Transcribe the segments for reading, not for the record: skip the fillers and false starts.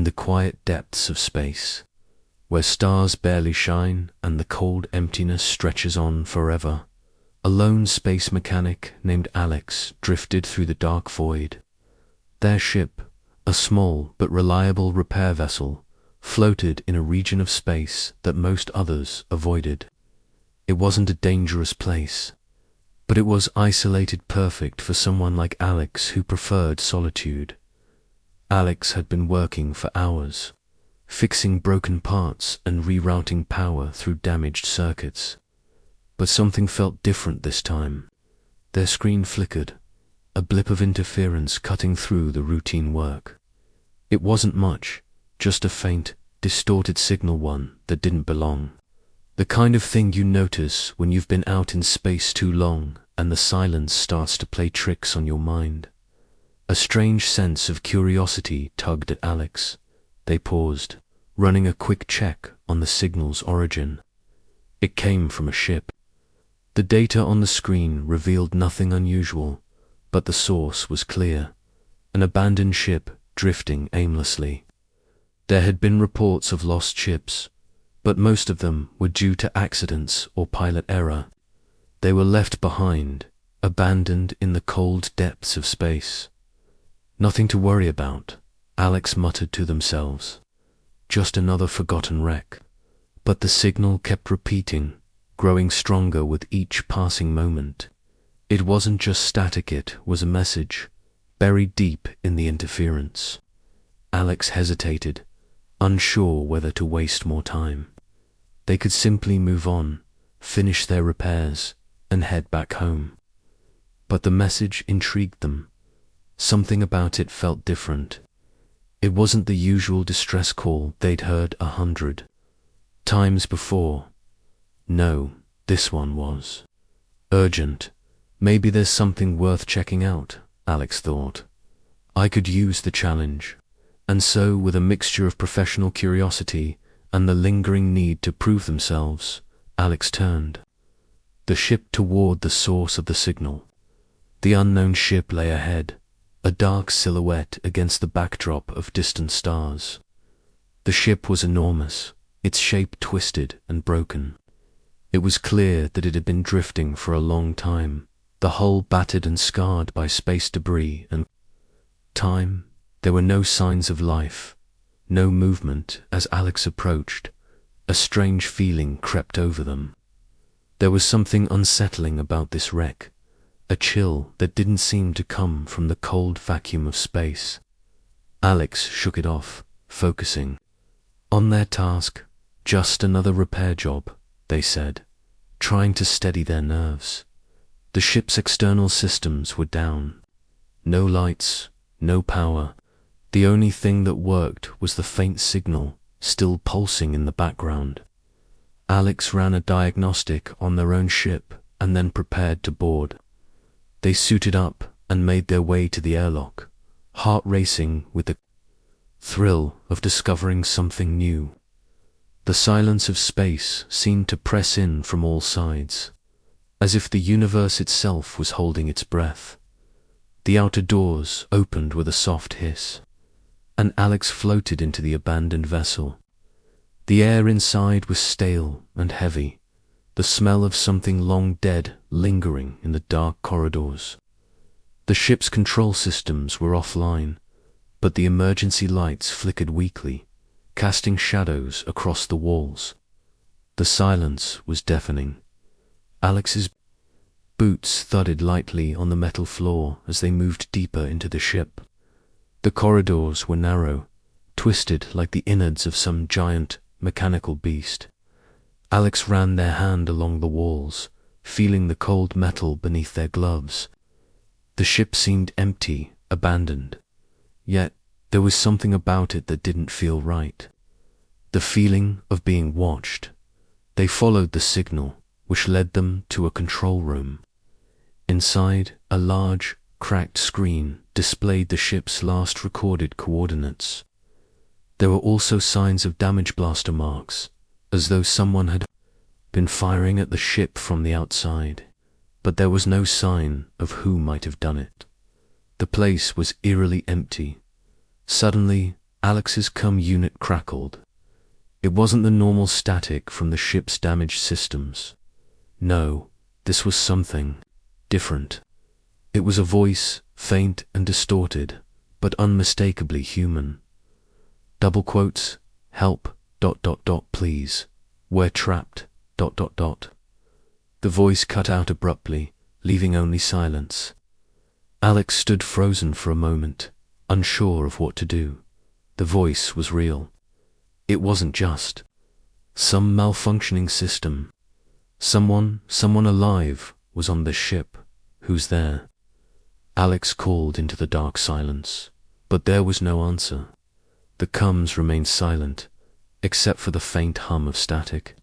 the quiet depths of space, where stars barely shine and the cold emptiness stretches on forever, a lone space mechanic named Alex drifted through the dark void. Their ship, a small but reliable repair vessel, floated in a region of space that most others avoided. It wasn't a dangerous place, but it was isolated perfect for someone like Alex who preferred solitude. Alex had been working for hours, fixing broken parts and rerouting power through damaged circuits. But something felt different this time. Their screen flickered, a blip of interference cutting through the routine work. It wasn't much, just a faint, distorted signal, one that didn't belong. The kind of thing you notice when you've been out in space too long and the silence starts to play tricks on your mind. A strange sense of curiosity tugged at Alex. They paused, running a quick check on the signal's origin. It came from a ship. The data on the screen revealed nothing unusual, but the source was clear: an abandoned ship drifting aimlessly. There had been reports of lost ships, but most of them were due to accidents or pilot error. They were left behind, abandoned in the cold depths of space. Nothing to worry about, Alex muttered to themselves. Just another forgotten wreck. But the signal kept repeating, growing stronger with each passing moment. It wasn't just static, it was a message, buried deep in the interference. Alex hesitated, unsure whether to waste more time. They could simply move on, finish their repairs, and head back home. But the message intrigued them. Something about it felt different. It wasn't the usual distress call they'd heard 100 times before. No, this one was urgent. Maybe there's something worth checking out, Alex thought. I could use the challenge. And so, with a mixture of professional curiosity and the lingering need to prove themselves, Alex turned the ship toward the source of the signal. The unknown ship lay ahead, a dark silhouette against the backdrop of distant stars. The ship was enormous, its shape twisted and broken. It was clear that it had been drifting for a long time, the hull battered and scarred by space debris and time. There were no signs of life, no movement. As Alex approached, a strange feeling crept over them. There was something unsettling about this wreck, a chill that didn't seem to come from the cold vacuum of space. Alex shook it off, focusing on their task. Just another repair job, they said, trying to steady their nerves. The ship's external systems were down. No lights, no power. The only thing that worked was the faint signal, still pulsing in the background. Alex ran a diagnostic on their own ship and then prepared to board. They suited up and made their way to the airlock, heart racing with the thrill of discovering something new. The silence of space seemed to press in from all sides, as if the universe itself was holding its breath. The outer doors opened with a soft hiss, and Alex floated into the abandoned vessel. The air inside was stale and heavy, the smell of something long dead lingering in the dark corridors. The ship's control systems were offline, but the emergency lights flickered weakly, casting shadows across the walls. The silence was deafening. Alex's boots thudded lightly on the metal floor as they moved deeper into the ship. The corridors were narrow, twisted like the innards of some giant mechanical beast. Alex ran their hand along the walls, feeling the cold metal beneath their gloves. The ship seemed empty, abandoned. Yet there was something about it that didn't feel right. The feeling of being watched. They followed the signal, which led them to a control room. Inside, a large, cracked screen displayed the ship's last recorded coordinates. There were also signs of damage blaster marks, as though someone had been firing at the ship from the outside, but there was no sign of who might have done it. The place was eerily empty. Suddenly, Alex's cum unit crackled. It wasn't the normal static from the ship's damaged systems. No, this was something different. It was a voice, faint and distorted, but unmistakably human. Double quotes, help, ... please, we're trapped, ... The voice cut out abruptly, leaving only silence. Alex stood frozen for a moment, unsure of what to do. The voice was real. It wasn't just some malfunctioning system. Someone alive was on this ship. Who's there? Alex called into the dark silence, but there was no answer. The cums remained silent, except for the faint hum of static.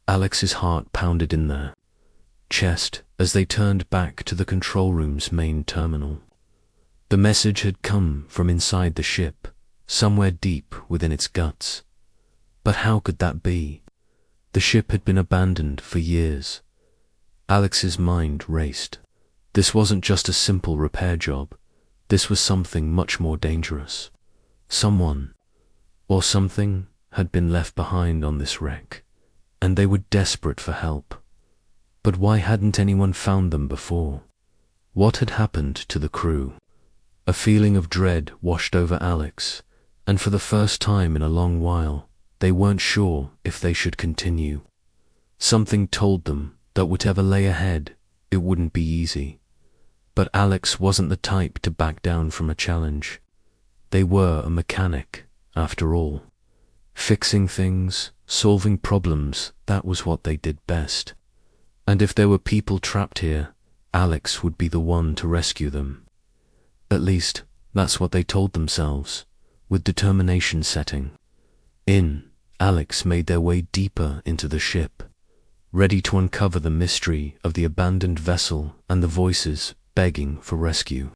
Alex's heart pounded in their chest as they turned back to the control room's main terminal. The message had come from inside the ship, somewhere deep within its guts. But how could that be? The ship had been abandoned for years. Alex's mind raced. This wasn't just a simple repair job. This was something much more dangerous. Someone, or something, had been left behind on this wreck, and they were desperate for help. But why hadn't anyone found them before? What had happened to the crew? A feeling of dread washed over Alex, and for the first time in a long while, they weren't sure if they should continue. Something told them that whatever lay ahead, it wouldn't be easy. But Alex wasn't the type to back down from a challenge. They were a mechanic, after all. Fixing things, solving problems, that was what they did best. And if there were people trapped here, Alex would be the one to rescue them. At least, that's what they told themselves, with determination setting. Alex made their way deeper into the ship, ready to uncover the mystery of the abandoned vessel and the voices begging for rescue.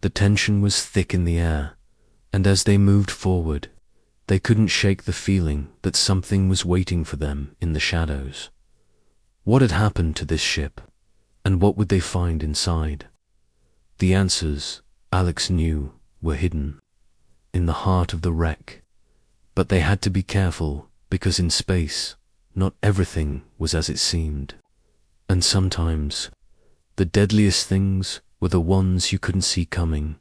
The tension was thick in the air, and as they moved forward, they couldn't shake the feeling that something was waiting for them in the shadows. What had happened to this ship, and what would they find inside? The answers, Alex knew, were hidden in the heart of the wreck. But they had to be careful, because in space, not everything was as it seemed. And sometimes, the deadliest things were the ones you couldn't see coming.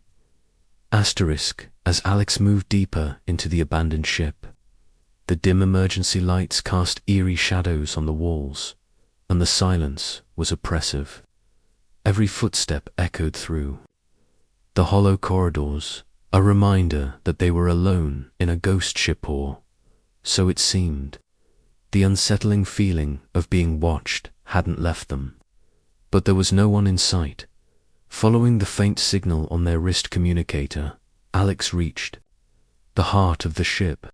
Asterisk, as Alex moved deeper into the abandoned ship, the dim emergency lights cast eerie shadows on the walls, and the silence was oppressive. Every footstep echoed through the hollow corridors, a reminder that they were alone in a ghost ship, or so it seemed. The unsettling feeling of being watched hadn't left them. But there was no one in sight. Following the faint signal on their wrist communicator, Alex reached the heart of the ship.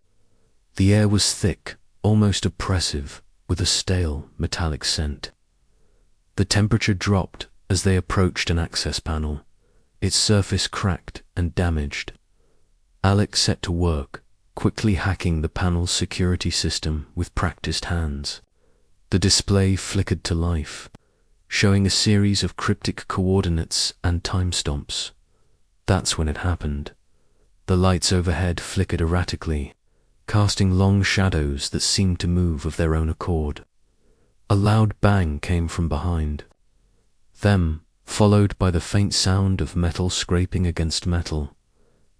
The air was thick, almost oppressive, with a stale, metallic scent. The temperature dropped as they approached an access panel, its surface cracked and damaged. Alex set to work, quickly hacking the panel's security system with practiced hands. The display flickered to life, showing a series of cryptic coordinates and timestamps. That's when it happened. The lights overhead flickered erratically, casting long shadows that seemed to move of their own accord. A loud bang came from behind them, followed by the faint sound of metal scraping against metal.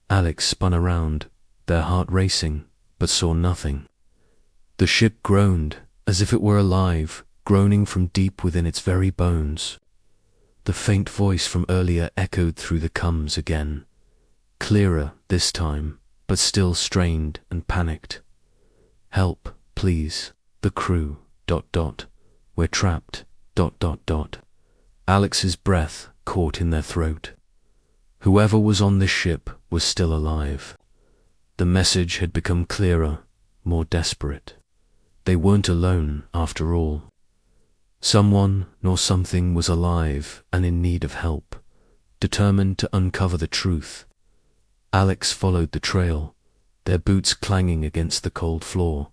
Alex spun around, their heart racing, but saw nothing. The ship groaned, as if it were alive, groaning from deep within its very bones. The faint voice from earlier echoed through the cums again, clearer this time, but still strained and panicked. Help, please, the crew, ... we're trapped, ... Alex's breath caught in their throat. Whoever was on this ship was still alive. The message had become clearer, more desperate. They weren't alone, after all. Someone nor something was alive and in need of help, determined to uncover the truth. Alex followed the trail, their boots clanging against the cold floor.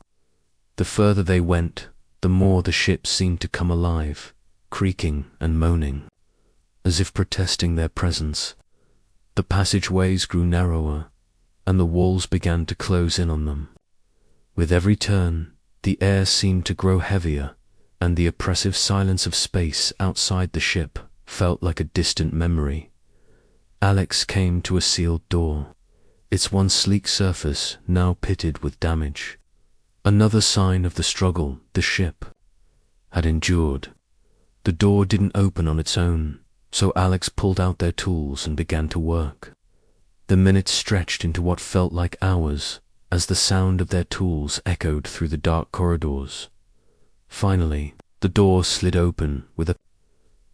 The further they went, the more the ship seemed to come alive, creaking and moaning, as if protesting their presence. The passageways grew narrower, and the walls began to close in on them. With every turn, the air seemed to grow heavier, and the oppressive silence of space outside the ship felt like a distant memory. Alex came to a sealed door, its once sleek surface now pitted with damage. Another sign of the struggle the ship had endured. The door didn't open on its own, so Alex pulled out their tools and began to work. The minutes stretched into what felt like hours as the sound of their tools echoed through the dark corridors. Finally, the door slid open with a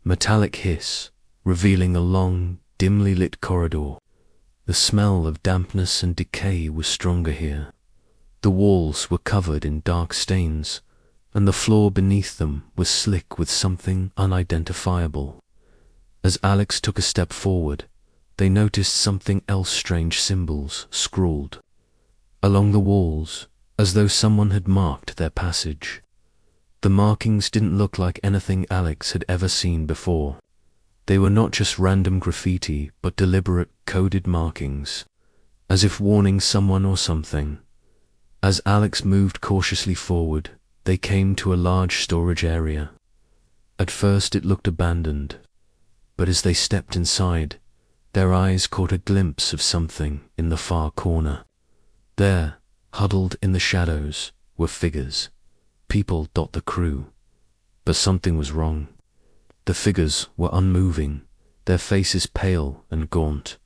metallic hiss, revealing a long, dimly lit corridor. The smell of dampness and decay was stronger here. The walls were covered in dark stains, and the floor beneath them was slick with something unidentifiable. As Alex took a step forward, they noticed something else: strange symbols scrawled along the walls, as though someone had marked their passage. The markings didn't look like anything Alex had ever seen before. They were not just random graffiti, but deliberate, coded markings, as if warning someone or something. As Alex moved cautiously forward, they came to a large storage area. At first it looked abandoned, but as they stepped inside, their eyes caught a glimpse of something in the far corner. There, huddled in the shadows, were figures. People, the crew. But something was wrong. The figures were unmoving, their faces pale and gaunt,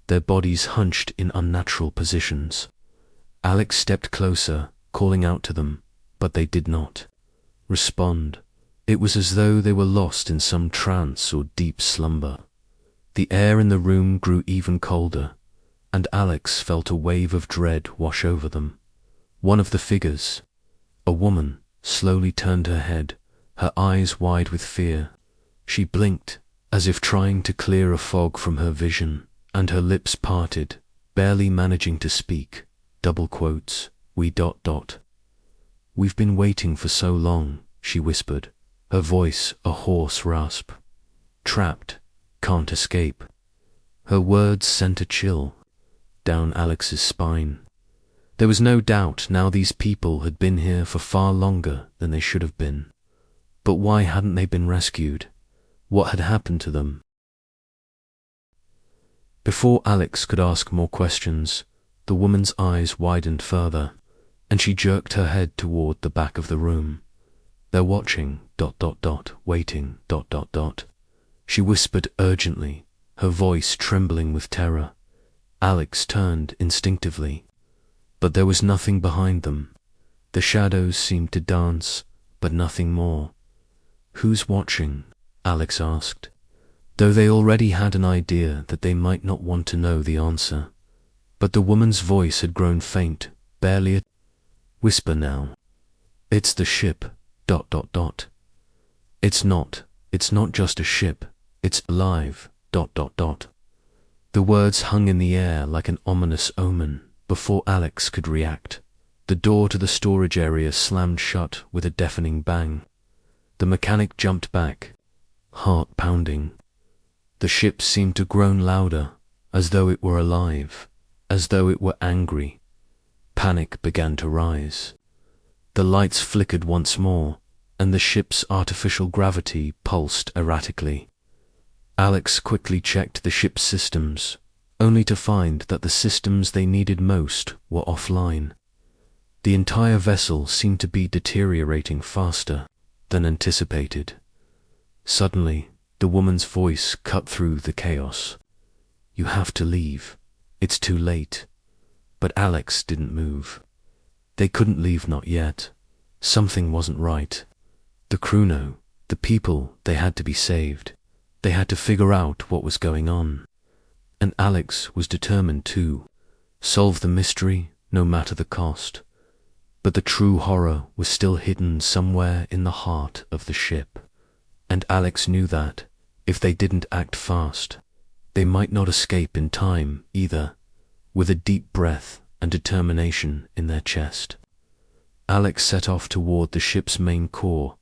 their bodies hunched in unnatural positions. Alex stepped closer, calling out to them, but they did not respond. It was as though they were lost in some trance or deep slumber. The air in the room grew even colder, and Alex felt a wave of dread wash over them. One of the figures, a woman, slowly turned her head, her eyes wide with fear. She blinked, as if trying to clear a fog from her vision, and her lips parted, barely managing to speak. Double quotes, "We ... We've been waiting for so long," she whispered, her voice a hoarse rasp. "Trapped, can't escape." Her words sent a chill down Alex's spine. There was no doubt now these people had been here for far longer than they should have been. But why hadn't they been rescued? What had happened to them? Before Alex could ask more questions, the woman's eyes widened further, and she jerked her head toward the back of the room. "They're watching, waiting, She whispered urgently, her voice trembling with terror. Alex turned instinctively, but there was nothing behind them. The shadows seemed to dance, but nothing more. "Who's watching?" Alex asked, though they already had an idea that they might not want to know the answer. But the woman's voice had grown faint, barely a whisper now. "It's the ship, It's not just a ship, it's alive, The words hung in the air like an ominous omen. Before Alex could react, the door to the storage area slammed shut with a deafening bang. The mechanic jumped back, heart pounding. The ship seemed to groan louder, as though it were alive, as though it were angry. Panic began to rise. The lights flickered once more, and the ship's artificial gravity pulsed erratically. Alex quickly checked the ship's systems, only to find that the systems they needed most were offline. The entire vessel seemed to be deteriorating faster than anticipated. Suddenly, the woman's voice cut through the chaos. "You have to leave. It's too late." But Alex didn't move. They couldn't leave, not yet. Something wasn't right. The crew knew. The people, they had to be saved. They had to figure out what was going on. And Alex was determined to solve the mystery, no matter the cost. But the true horror was still hidden somewhere in the heart of the ship. And Alex knew that, if they didn't act fast, they might not escape in time either. With a deep breath and determination in their chest, Alex set off toward the ship's main core,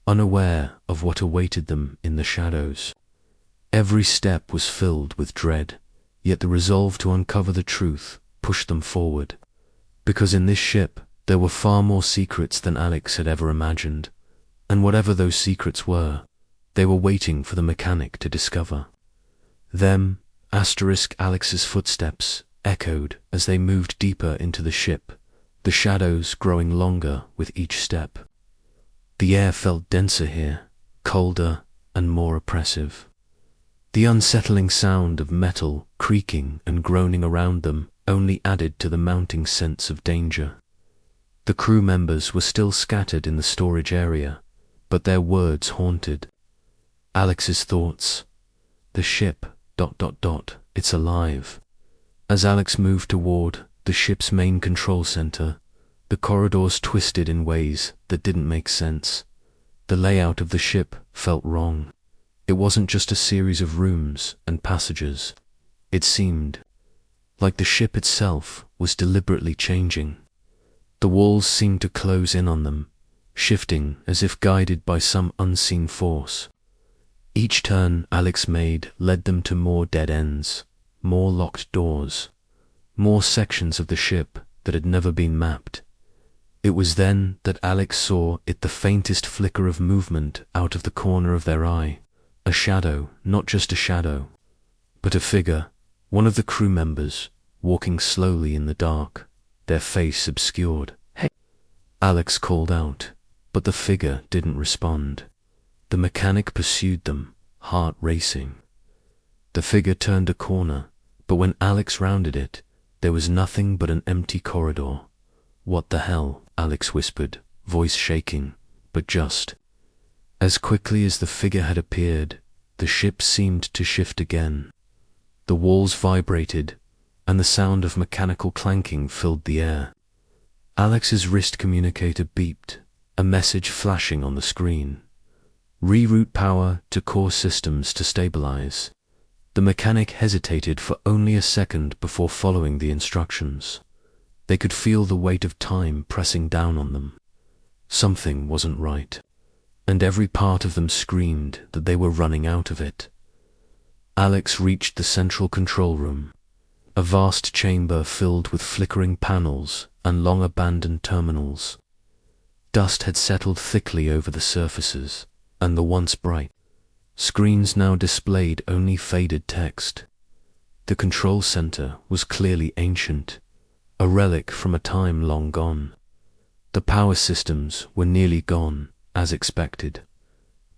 unaware of what awaited them in the shadows. Every step was filled with dread, yet the resolve to uncover the truth pushed them forward. Because in this ship, there were far more secrets than Alex had ever imagined, and whatever those secrets were, they were waiting for the mechanic to discover. Them, Alex's footsteps, echoed as they moved deeper into the ship, the shadows growing longer with each step. The air felt denser here, colder and more oppressive. The unsettling sound of metal creaking and groaning around them only added to the mounting sense of danger. The crew members were still scattered in the storage area, but their words haunted Alex's thoughts. The ship, ... it's alive. As Alex moved toward the ship's main control center, the corridors twisted in ways that didn't make sense. The layout of the ship felt wrong. It wasn't just a series of rooms and passages. It seemed like the ship itself was deliberately changing. The walls seemed to close in on them, shifting as if guided by some unseen force. Each turn Alex made led them to more dead ends, more locked doors, more sections of the ship that had never been mapped. It was then that Alex saw the faintest flicker of movement out of the corner of their eye. A shadow, not just a shadow, but a figure, one of the crew members, walking slowly in the dark, their face obscured. "Hey!" Alex called out, but the figure didn't respond. The mechanic pursued them, heart racing. The figure turned a corner, but when Alex rounded it, there was nothing but an empty corridor. "What the hell?" Alex whispered, voice shaking, but just. As quickly as the figure had appeared, the ship seemed to shift again. The walls vibrated, and the sound of mechanical clanking filled the air. Alex's wrist communicator beeped, a message flashing on the screen. Reroute power to core systems to stabilize. The mechanic hesitated for only a second before following the instructions. They could feel the weight of time pressing down on them. Something wasn't right, and every part of them screamed that they were running out of it. Alex reached the central control room, a vast chamber filled with flickering panels and long-abandoned terminals. Dust had settled thickly over the surfaces, and the once bright screens now displayed only faded text. The control center was clearly ancient, a relic from a time long gone. The power systems were nearly gone, as expected,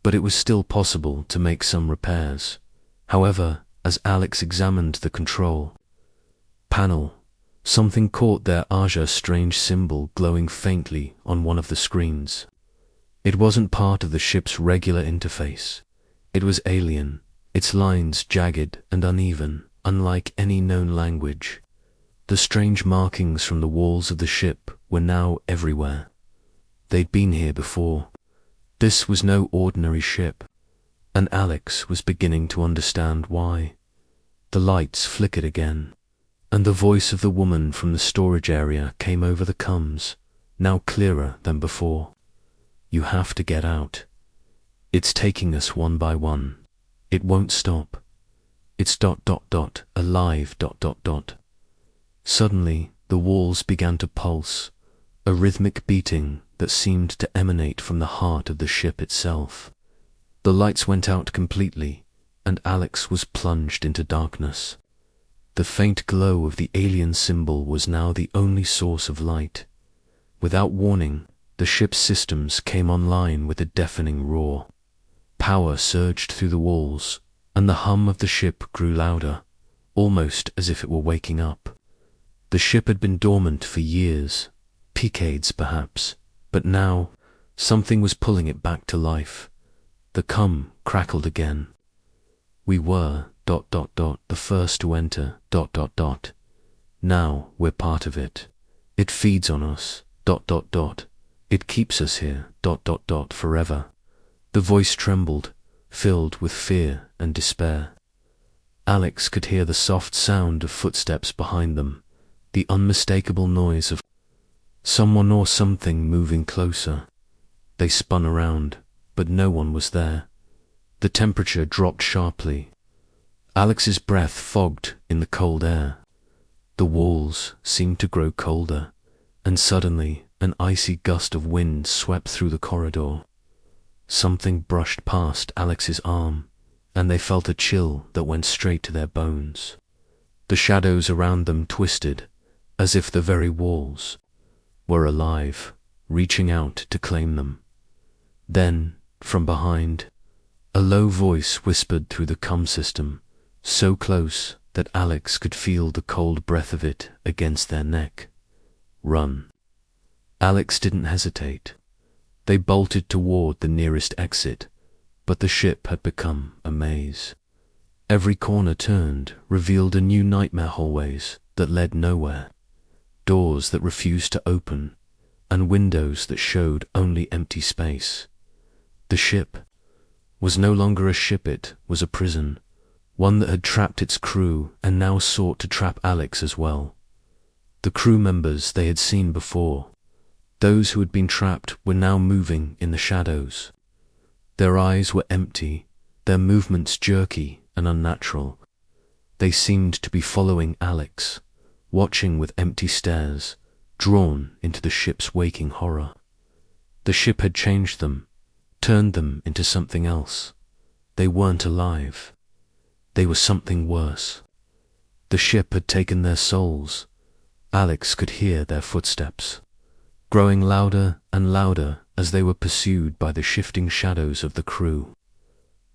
but it was still possible to make some repairs. However, as Alex examined the control panel, something caught their eye, a strange symbol glowing faintly on one of the screens. It wasn't part of the ship's regular interface. It was alien, its lines jagged and uneven, unlike any known language. The strange markings from the walls of the ship were now everywhere. They'd been here before. This was no ordinary ship, and Alex was beginning to understand why. The lights flickered again, and the voice of the woman from the storage area came over the comms, now clearer than before. "You have to get out. It's taking us one by one. It won't stop. It's ... alive ... Suddenly, the walls began to pulse, a rhythmic beating that seemed to emanate from the heart of the ship itself. The lights went out completely, and Alex was plunged into darkness. The faint glow of the alien symbol was now the only source of light. Without warning, the ship's systems came online with a deafening roar. Power surged through the walls, and the hum of the ship grew louder, almost as if it were waking up. The ship had been dormant for years, decades perhaps, but now something was pulling it back to life. The cum crackled again. "We were ... the first to enter ... Now we're part of it. It feeds on us ... It keeps us here ... forever." The voice trembled, filled with fear and despair. Alex could hear the soft sound of footsteps behind them, the unmistakable noise of someone or something moving closer. They spun around, but no one was there. The temperature dropped sharply. Alex's breath fogged in the cold air. The walls seemed to grow colder, and suddenly an icy gust of wind swept through the corridor. Something brushed past Alex's arm, and they felt a chill that went straight to their bones. The shadows around them twisted, as if the very walls were alive, reaching out to claim them. Then, from behind, a low voice whispered through the comm system, so close that Alex could feel the cold breath of it against their neck. Run. Alex didn't hesitate. They bolted toward the nearest exit, but the ship had become a maze. Every corner turned revealed a new nightmare hallways that led nowhere, doors that refused to open, and windows that showed only empty space. The ship was no longer a ship, it was a prison, one that had trapped its crew and now sought to trap Alex as well. The crew members they had seen before, those who had been trapped, were now moving in the shadows. Their eyes were empty, their movements jerky and unnatural. They seemed to be following Alex, watching with empty stares, drawn into the ship's waking horror. The ship had changed them, turned them into something else. They weren't alive. They were something worse. The ship had taken their souls. Alex could hear their footsteps, growing louder and louder as they were pursued by the shifting shadows of the crew.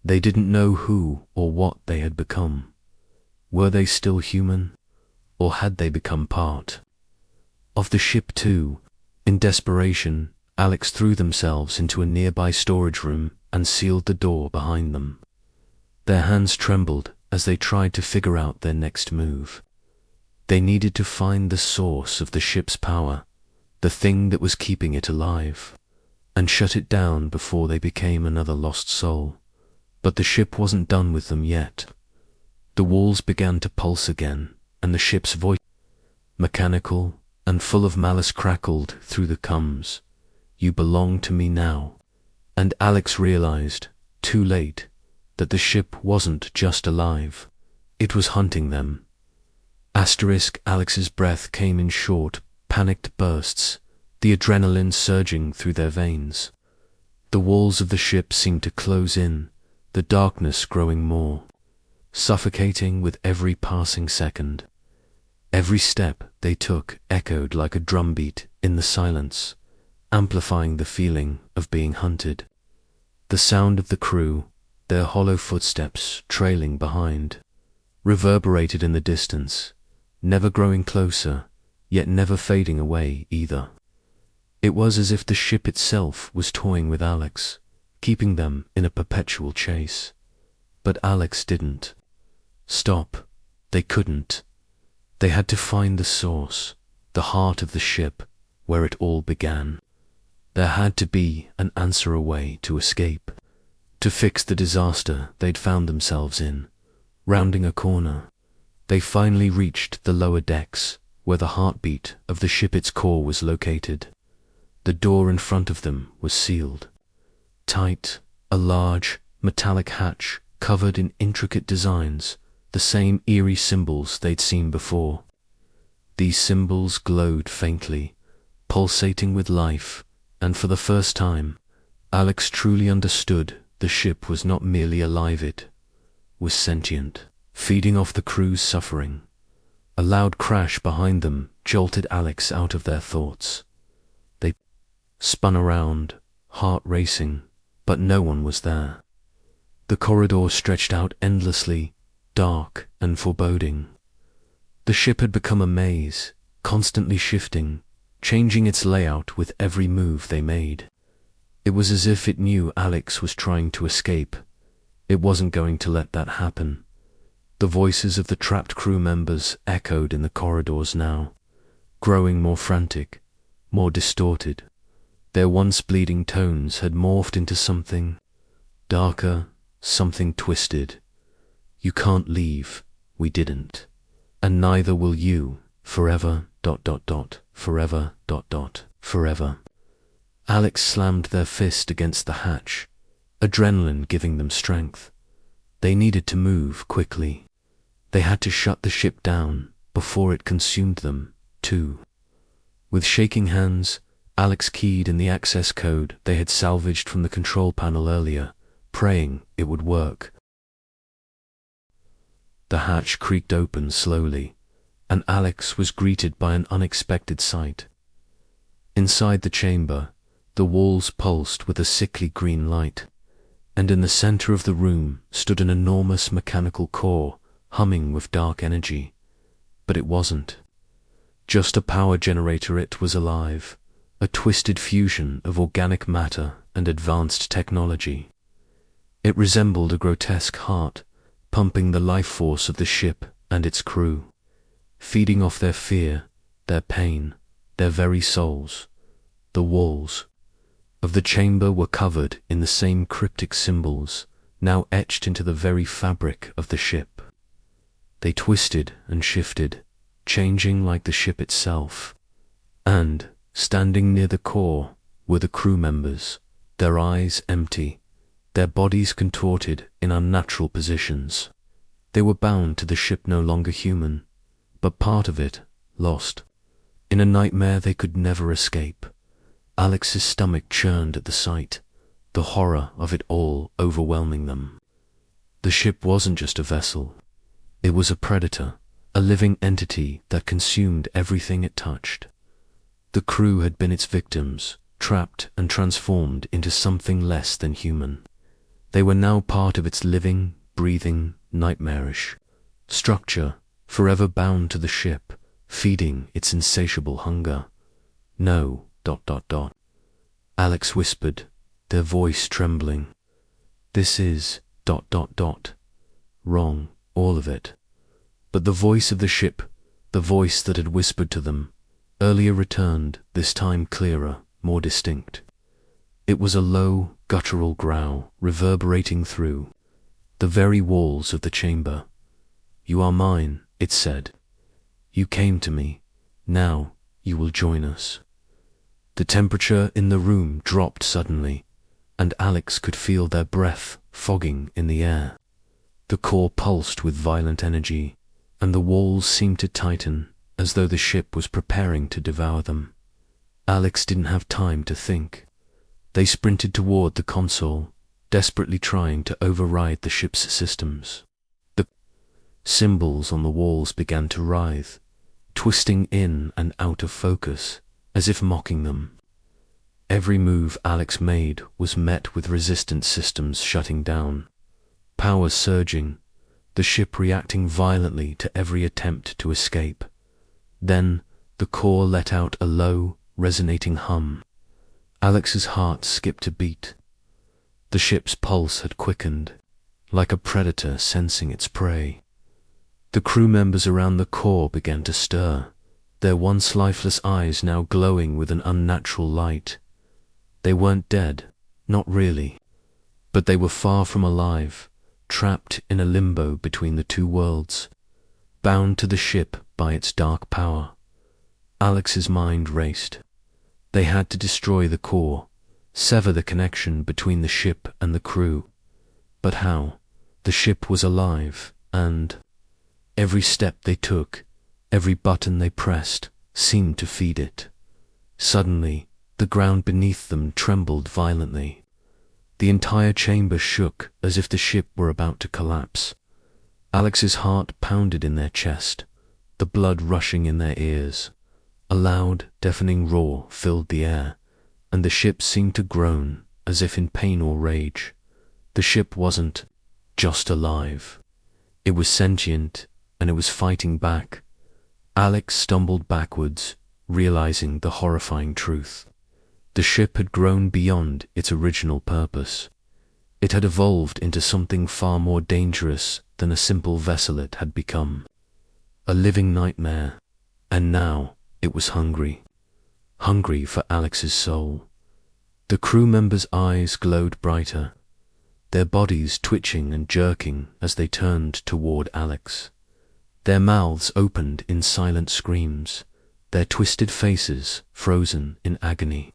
They didn't know who or what they had become. Were they still human, or had they become part of the ship too? In desperation, Alex threw themselves into a nearby storage room and sealed the door behind them. Their hands trembled as they tried to figure out their next move. They needed to find the source of the ship's power, the thing that was keeping it alive, and shut it down before they became another lost soul. But the ship wasn't done with them yet. The walls began to pulse again, and the ship's voice, mechanical and full of malice, crackled through the comms. You belong to me now. And Alex realized, too late, that the ship wasn't just alive. It was hunting them. Alex's breath came in short, panicked bursts, the adrenaline surging through their veins. The walls of the ship seemed to close in, the darkness growing more, suffocating with every passing second. Every step they took echoed like a drumbeat in the silence, amplifying the feeling of being hunted. The sound of the crew, their hollow footsteps trailing behind, reverberated in the distance, never growing closer, yet never fading away either. It was as if the ship itself was toying with Alex, keeping them in a perpetual chase. But Alex didn't stop. They couldn't. They had to find the source, the heart of the ship, where it all began. There had to be an answer, a way to escape, to fix the disaster they'd found themselves in. Rounding a corner, they finally reached the lower decks, where the heartbeat of the ship, its core, was located. The door in front of them was sealed tight, a large, metallic hatch covered in intricate designs, the same eerie symbols they'd seen before. These symbols glowed faintly, pulsating with life, and for the first time, Alex truly understood the ship was not merely alive, it was sentient, feeding off the crew's suffering. A loud crash behind them jolted Alex out of their thoughts. They spun around, heart racing, but no one was there. The corridor stretched out endlessly, dark and foreboding. The ship had become a maze, constantly shifting, changing its layout with every move they made. It was as if it knew Alex was trying to escape. It wasn't going to let that happen. The voices of the trapped crew members echoed in the corridors now, growing more frantic, more distorted. Their once bleeding tones had morphed into something darker, something twisted. You can't leave, we didn't. And neither will you, forever, forever, forever. Alex slammed their fist against the hatch, adrenaline giving them strength. They needed to move quickly. They had to shut the ship down before it consumed them, too. With shaking hands, Alex keyed in the access code they had salvaged from the control panel earlier, praying it would work. The hatch creaked open slowly, and Alex was greeted by an unexpected sight. Inside the chamber, the walls pulsed with a sickly green light, and in the center of the room stood an enormous mechanical core, humming with dark energy. But it wasn't just a power generator, it was alive, a twisted fusion of organic matter and advanced technology. It resembled a grotesque heart, pumping the life force of the ship and its crew, feeding off their fear, their pain, their very souls. The walls of the chamber were covered in the same cryptic symbols, now etched into the very fabric of the ship. They twisted and shifted, changing like the ship itself. And, standing near the core, were the crew members, their eyes empty, their bodies contorted in unnatural positions. They were bound to the ship, no longer human, but part of it, lost in a nightmare they could never escape. Alex's stomach churned at the sight, the horror of it all overwhelming them. The ship wasn't just a vessel. It was a predator, a living entity that consumed everything it touched. The crew had been its victims, trapped and transformed into something less than human. They were now part of its living, breathing, nightmarish structure, forever bound to the ship, feeding its insatiable hunger. No, ... Alex whispered, their voice trembling. This is ... wrong, all of it. But the voice of the ship, the voice that had whispered to them, earlier returned, this time clearer, more distinct. It was a low, guttural growl reverberating through the very walls of the chamber. You are mine, it said. You came to me. Now you will join us. The temperature in the room dropped suddenly, and Alex could feel their breath fogging in the air. The core pulsed with violent energy, and the walls seemed to tighten, as though the ship was preparing to devour them. Alex didn't have time to think. They sprinted toward the console, desperately trying to override the ship's systems. The symbols on the walls began to writhe, twisting in and out of focus, as if mocking them. Every move Alex made was met with resistant systems shutting down, power surging, the ship reacting violently to every attempt to escape. Then the core let out a low, resonating hum. Alex's heart skipped a beat. The ship's pulse had quickened, like a predator sensing its prey. The crew members around the core began to stir, their once lifeless eyes now glowing with an unnatural light. They weren't dead, not really, but they were far from alive, trapped in a limbo between the two worlds, bound to the ship by its dark power. Alex's mind raced. They had to destroy the core, sever the connection between the ship and the crew. But how? The ship was alive, and every step they took, every button they pressed, seemed to feed it. Suddenly, the ground beneath them trembled violently. The entire chamber shook as if the ship were about to collapse. Alex's heart pounded in their chest, the blood rushing in their ears. A loud, deafening roar filled the air, and the ship seemed to groan as if in pain or rage. The ship wasn't just alive. It was sentient, and it was fighting back. Alex stumbled backwards, realizing the horrifying truth. The ship had grown beyond its original purpose. It had evolved into something far more dangerous than a simple vessel it had become. A living nightmare, and now it was hungry. Hungry for Alex's soul. The crew members' eyes glowed brighter, their bodies twitching and jerking as they turned toward Alex. Their mouths opened in silent screams, their twisted faces frozen in agony.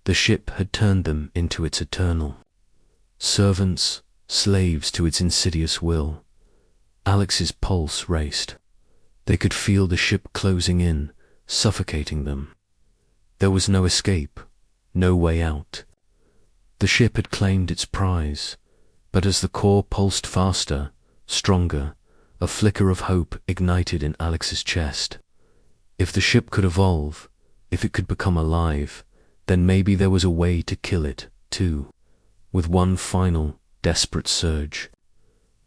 The ship had turned them into its eternal servants, slaves to its insidious will. Alex's pulse raced. They could feel the ship closing in, suffocating them. There was no escape, no way out. The ship had claimed its prize, but as the core pulsed faster, stronger, a flicker of hope ignited in Alex's chest. If the ship could evolve, if it could become alive, then maybe there was a way to kill it, too. With one final, desperate surge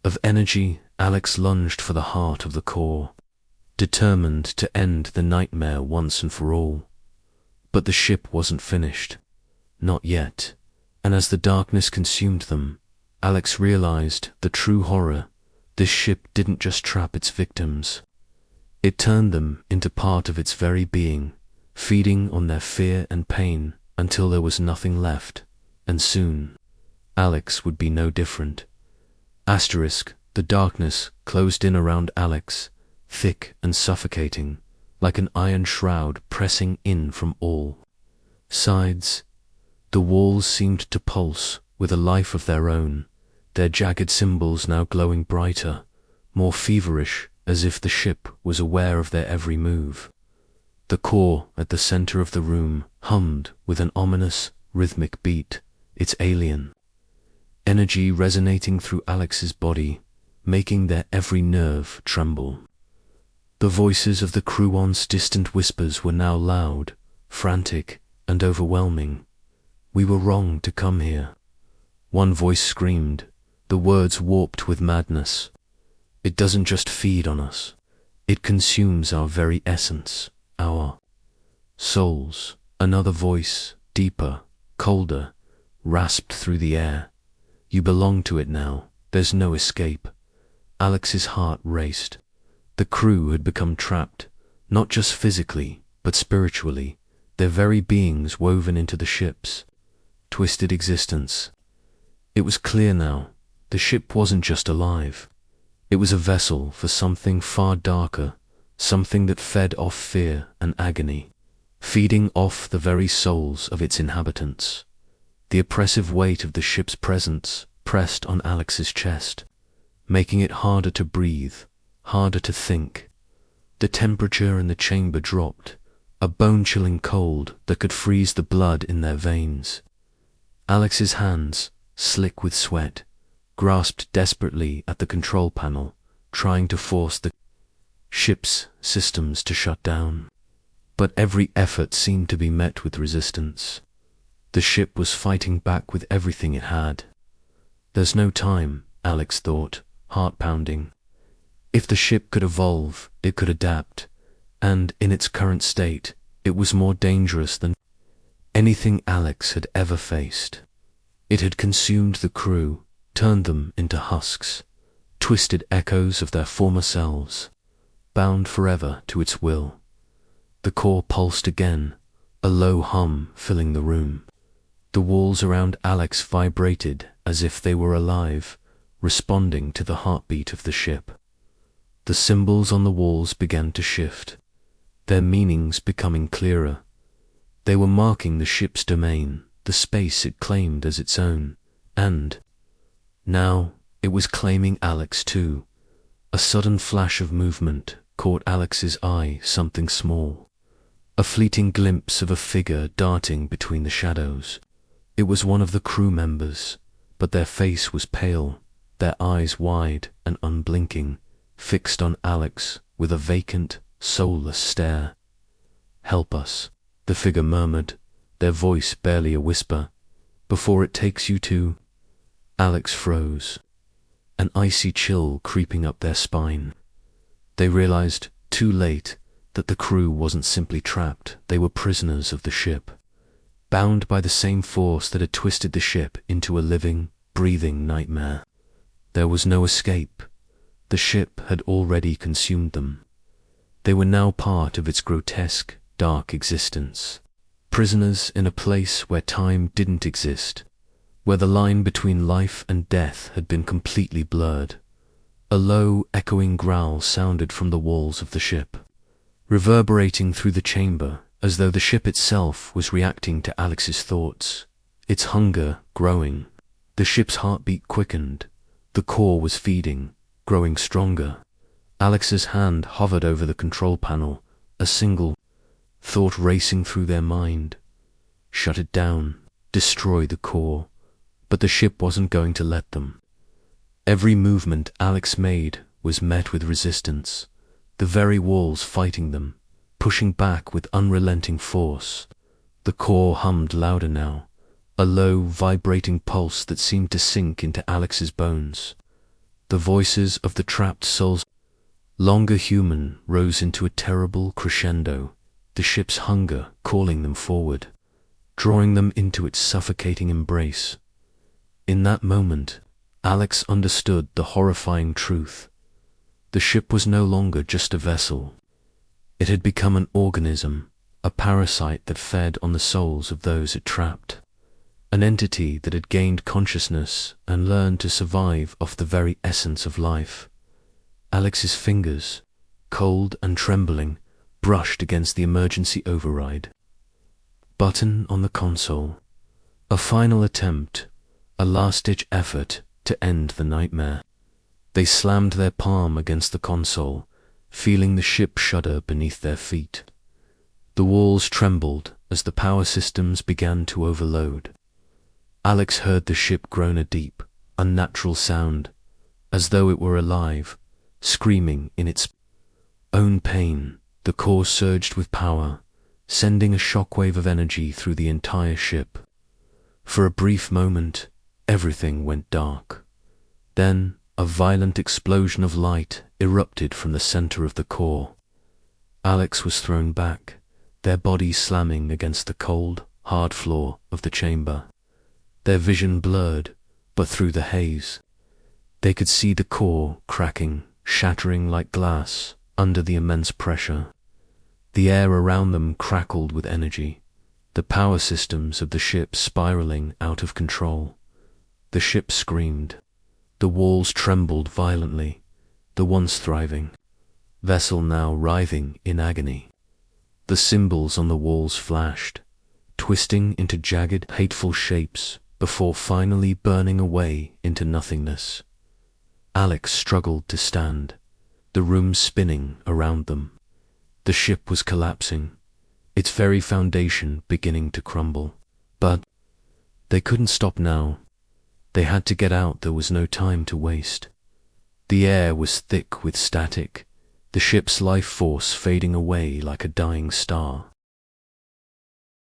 of energy, Alex lunged for the heart of the core, determined to end the nightmare once and for all. But the ship wasn't finished. Not yet. And as the darkness consumed them, Alex realized the true horror. This ship didn't just trap its victims. It turned them into part of its very being, feeding on their fear and pain until there was nothing left. And soon, Alex would be no different. The darkness closed in around Alex, thick and suffocating, like an iron shroud pressing in from all sides. The walls seemed to pulse with a life of their own, their jagged symbols now glowing brighter, more feverish, as if the ship was aware of their every move. The core at the center of the room hummed with an ominous, rhythmic beat, its alien energy resonating through Alex's body, making their every nerve tremble. The voices of the crew once distant whispers were now loud, frantic, and overwhelming. "We were wrong to come here," one voice screamed, the words warped with madness. "It doesn't just feed on us. It consumes our very essence, our souls." Another voice, deeper, colder, rasped through the air. "You belong to it now. There's no escape." Alex's heart raced. The crew had become trapped, not just physically, but spiritually, their very beings woven into the ship's twisted existence. It was clear now, the ship wasn't just alive. It was a vessel for something far darker, something that fed off fear and agony, feeding off the very souls of its inhabitants. The oppressive weight of the ship's presence pressed on Alex's chest, making it harder to breathe, harder to think. The temperature in the chamber dropped, a bone-chilling cold that could freeze the blood in their veins. Alex's hands, slick with sweat, grasped desperately at the control panel, trying to force the ship's systems to shut down. But every effort seemed to be met with resistance. The ship was fighting back with everything it had. "There's no time," Alex thought, heart pounding. If the ship could evolve, it could adapt, and in its current state, it was more dangerous than anything Alex had ever faced. It had consumed the crew, turned them into husks, twisted echoes of their former selves, bound forever to its will. The core pulsed again, a low hum filling the room. The walls around Alex vibrated as if they were alive, responding to the heartbeat of the ship. The symbols on the walls began to shift, their meanings becoming clearer. They were marking the ship's domain, the space it claimed as its own, and now it was claiming Alex too. A sudden flash of movement caught Alex's eye, something small, a fleeting glimpse of a figure darting between the shadows. It was one of the crew members, but their face was pale, their eyes wide and unblinking, fixed on Alex with a vacant, soulless stare. "Help us," the figure murmured, their voice barely a whisper. "Before it takes you to—" Alex froze, an icy chill creeping up their spine. They realized, too late, that the crew wasn't simply trapped, they were prisoners of the ship, bound by the same force that had twisted the ship into a living, breathing nightmare. There was no escape. The ship had already consumed them. They were now part of its grotesque, dark existence. Prisoners in a place where time didn't exist, where the line between life and death had been completely blurred. A low, echoing growl sounded from the walls of the ship, reverberating through the chamber as though the ship itself was reacting to Alex's thoughts, its hunger growing. The ship's heartbeat quickened. The core was feeding, growing stronger. Alex's hand hovered over the control panel, a single thought racing through their mind. Shut it down, destroy the core. But the ship wasn't going to let them. Every movement Alex made was met with resistance, the very walls fighting them, pushing back with unrelenting force. The core hummed louder now, a low, vibrating pulse that seemed to sink into Alex's bones. The voices of the trapped souls, longer human, rose into a terrible crescendo, the ship's hunger calling them forward, drawing them into its suffocating embrace. In that moment, Alex understood the horrifying truth. The ship was no longer just a vessel. It had become an organism, a parasite that fed on the souls of those it trapped, an entity that had gained consciousness and learned to survive off the very essence of life. Alex's fingers, cold and trembling, brushed against the emergency override button on the console. A final attempt, a last-ditch effort to end the nightmare. They slammed their palm against the console, feeling the ship shudder beneath their feet. The walls trembled as the power systems began to overload. Alex heard the ship groan a deep, unnatural sound, as though it were alive, screaming in its own pain. The core surged with power, sending a shockwave of energy through the entire ship. For a brief moment, everything went dark. Then, a violent explosion of light erupted from the center of the core. Alex was thrown back, their bodies slamming against the cold, hard floor of the chamber. Their vision blurred, but through the haze, they could see the core cracking, shattering like glass under the immense pressure. The air around them crackled with energy, the power systems of the ship spiraling out of control. The ship screamed. The walls trembled violently, the once thriving vessel now writhing in agony. The symbols on the walls flashed, twisting into jagged, hateful shapes before finally burning away into nothingness. Alex struggled to stand, the room spinning around them. The ship was collapsing, its very foundation beginning to crumble. But they couldn't stop now. They had to get out. There was no time to waste. The air was thick with static, the ship's life force fading away like a dying star.